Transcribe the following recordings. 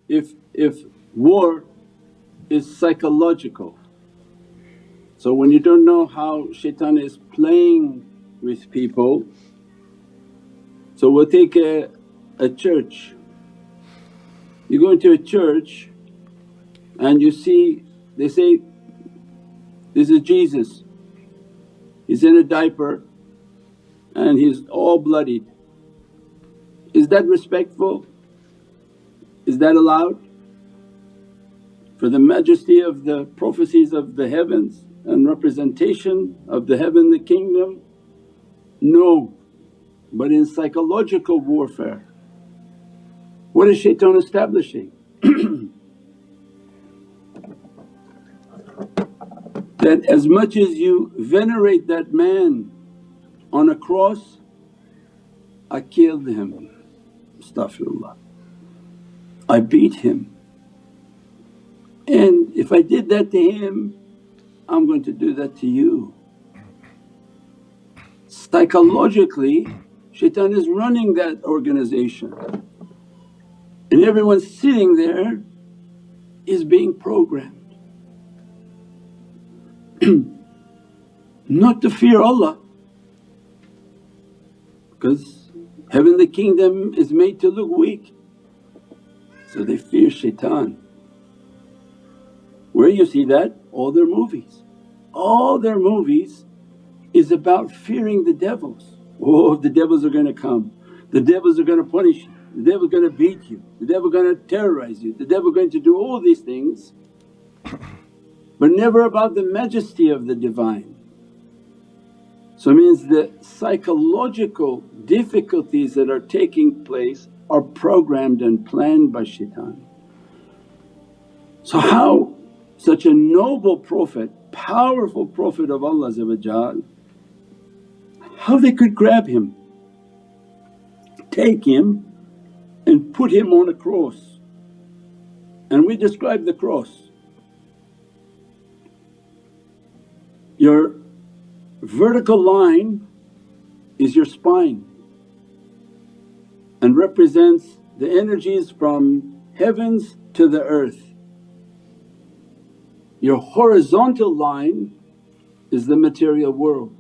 if war is psychological. So when you don't know how shaitan is playing with people, so we'll take a church. You go into a church and you see, they say, this is Jesus, he's in a diaper and he's all bloodied. Is that respectful? Is that allowed? For the majesty of the prophecies of the heavens and representation of the heavenly kingdom? No. But in psychological warfare, what is shaitan establishing? That as much as you venerate that man on a cross, I killed him, astaghfirullah, I beat him, and if I did that to him I'm going to do that to you. Psychologically shaitan is running that organization and everyone sitting there is being programmed not to fear Allah, because heavenly kingdom is made to look weak, so they fear shaitan. Where you see that? All their movies. All their movies is about fearing the devils. Oh, the devils are going to come, the devils are going to punish you, the devil's going to beat you, the devil's going to terrorize you, the devil's going to do all these things, but never about the majesty of the Divine. So it means the psychological difficulties that are taking place are programmed and planned by shaitan. So how such a noble Prophet, powerful Prophet of Allah, how they could grab him, take him and put him on a cross. And we describe the cross. Your vertical line is your spine and represents the energies from heavens to the earth. Your horizontal line is the material world.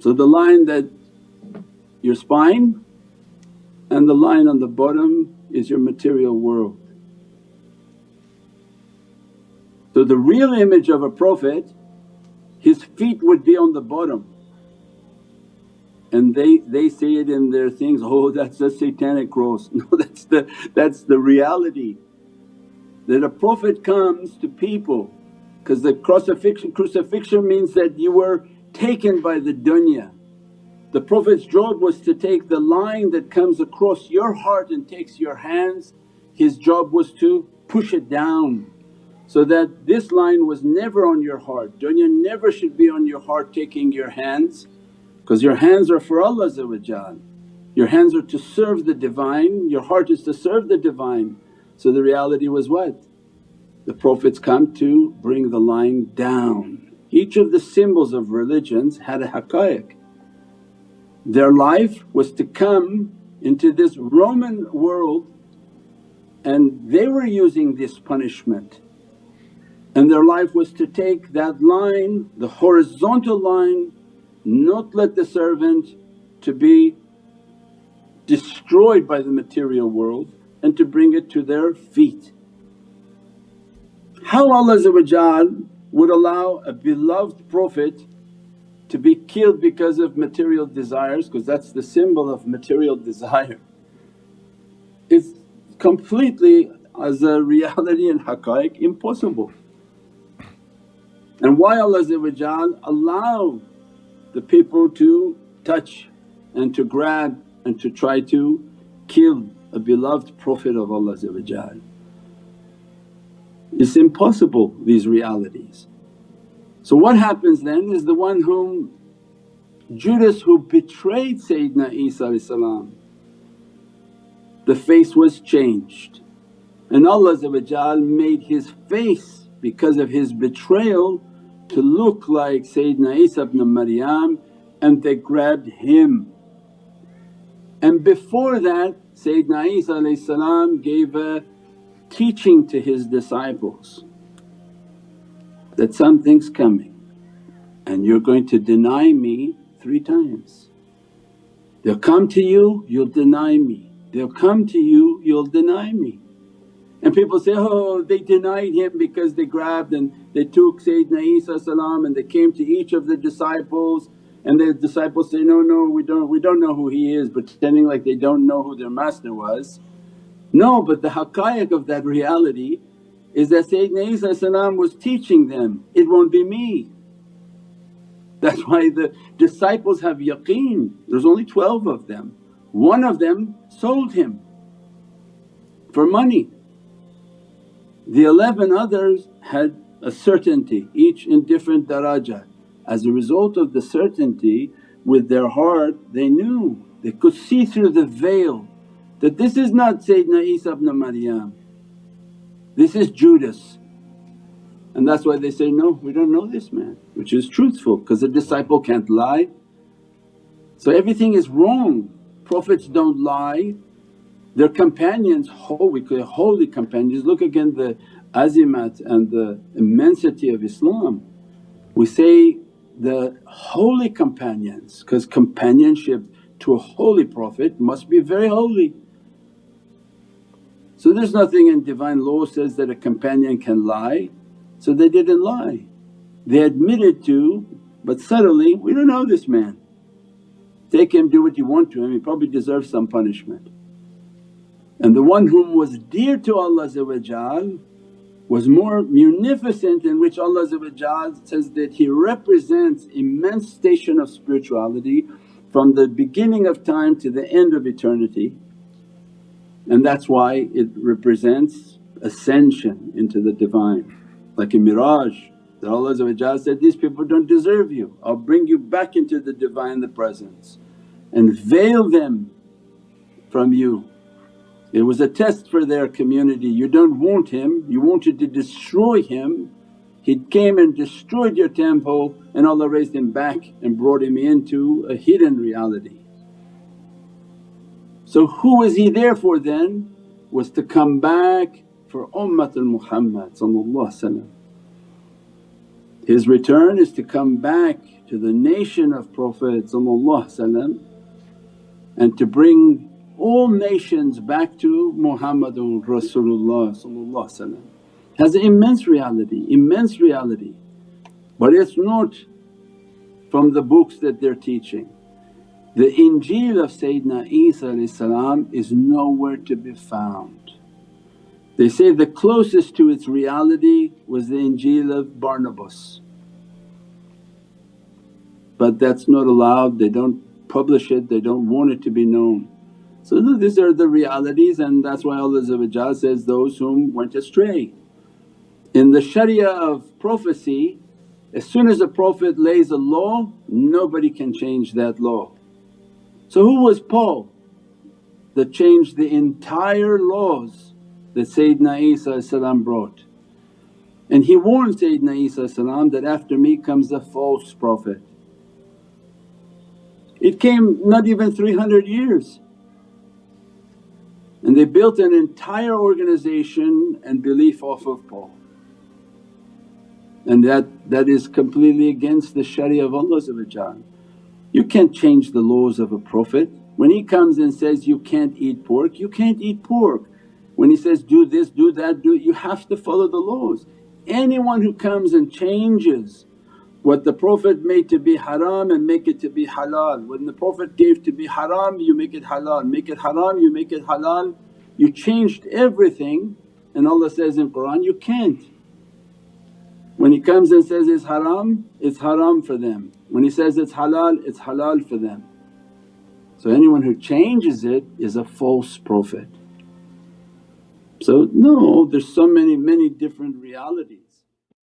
So the line that your spine and the line on the bottom is your material world. So the real image of a Prophet, his feet would be on the bottom, and they say it in their things, oh that's the satanic cross. No, that's the reality. That a Prophet comes to people, because the crucifixion means that you were taken by the dunya. The Prophet's job was to take the line that comes across your heart and takes your hands, his job was to push it down. So that this line was never on your heart, dunya never should be on your heart taking your hands, because your hands are for Allah. Your hands are to serve the Divine, your heart is to serve the Divine. So the reality was what? The Prophets come to bring the line down. Each of the symbols of religions had a haqqaiq. Their life was to come into this Roman world and they were using this punishment. And their life was to take that line, the horizontal line, not let the servant to be destroyed by the material world and to bring it to their feet. How Allah would allow a beloved Prophet to be killed because of material desires, because that's the symbol of material desire. It's completely as a reality and haqqaiq impossible. And why Allah allow the people to touch and to grab and to try to kill a beloved Prophet of Allah. It's impossible, these realities. So what happens then is the one whom Judas who betrayed Sayyidina Isa, the face was changed and Allah made his face because of his betrayal to look like Sayyidina Isa ibn Maryam, and they grabbed him And before that Sayyidina Isa gave a teaching to his disciples that something's coming and you're going to deny me 3 times. They'll come to you, you'll deny me. They'll come to you, you'll deny me. And people say, oh, they denied him because they grabbed and they took Sayyidina Isa and they came to each of the disciples and the disciples say, no, no, we don't know who he is, pretending like they don't know who their master was. No, but the haqqaiq of that reality is that Sayyidina Isa was teaching them, it won't be me. That's why the disciples have yaqeen, there's only 12 of them. One of them sold him for money. The 11 others had a certainty, each in different darajah. As a result of the certainty, with their heart they knew, they could see through the veil that this is not Sayyidina Isa ibn Maryam, this is Judas. And that's why they say, no, we don't know this man, which is truthful because a disciple can't lie. So everything is wrong. Prophets don't lie, their companions, holy companions. Look again the azimat and the immensity of Islam. We say the holy companions because companionship to a holy Prophet must be very holy. So there's nothing in divine law says that a companion can lie, so they didn't lie. They admitted to, but subtly, we don't know this man. Take him, do what you want to him, he probably deserves some punishment. And the one whom was dear to Allah was more munificent, in which Allah says that he represents immense station of spirituality from the beginning of time to the end of eternity. And that's why it represents ascension into the Divine. Like a mirage that Allah said, these people don't deserve you, I'll bring you back into the Divine, the Presence, and veil them from you. It was a test for their community, you don't want him, you wanted to destroy him. He came and destroyed your temple and Allah raised him back and brought him into a hidden reality. So who was he there for then? Was to come back for Ummatul Muhammad. His return is to come back to the nation of Prophet and to bring all nations back to Muhammadun Rasulullah. Has an immense reality, but it's not from the books that they're teaching. The Injeel of Sayyidina Isa is nowhere to be found. They say the closest to its reality was the Injeel of Barnabas, but that's not allowed, they don't publish it, they don't want it to be known. So these are the realities, and that's why Allah says, those whom went astray. In the sharia of prophecy, as soon as a Prophet lays a law, nobody can change that law. So who was Paul that changed the entire laws that Sayyidina Isa brought? And he warned Sayyidina Isa that, after me comes a false prophet. It came not even 300 years and they built an entire organization and belief off of Paul. And that is completely against the sharia of Allah. You can't change the laws of a Prophet. When he comes and says, you can't eat pork, you can't eat pork. When he says, do this, do that, you have to follow the laws. Anyone who comes and changes what the Prophet made to be haram and make it to be halal, when the Prophet gave to be haram you make it halal, make it haram you make it halal, you changed everything. And Allah says in Qur'an, you can't. When He comes and says it's haram for them. When He says it's halal for them. So anyone who changes it is a false prophet. So no, there's so many different realities.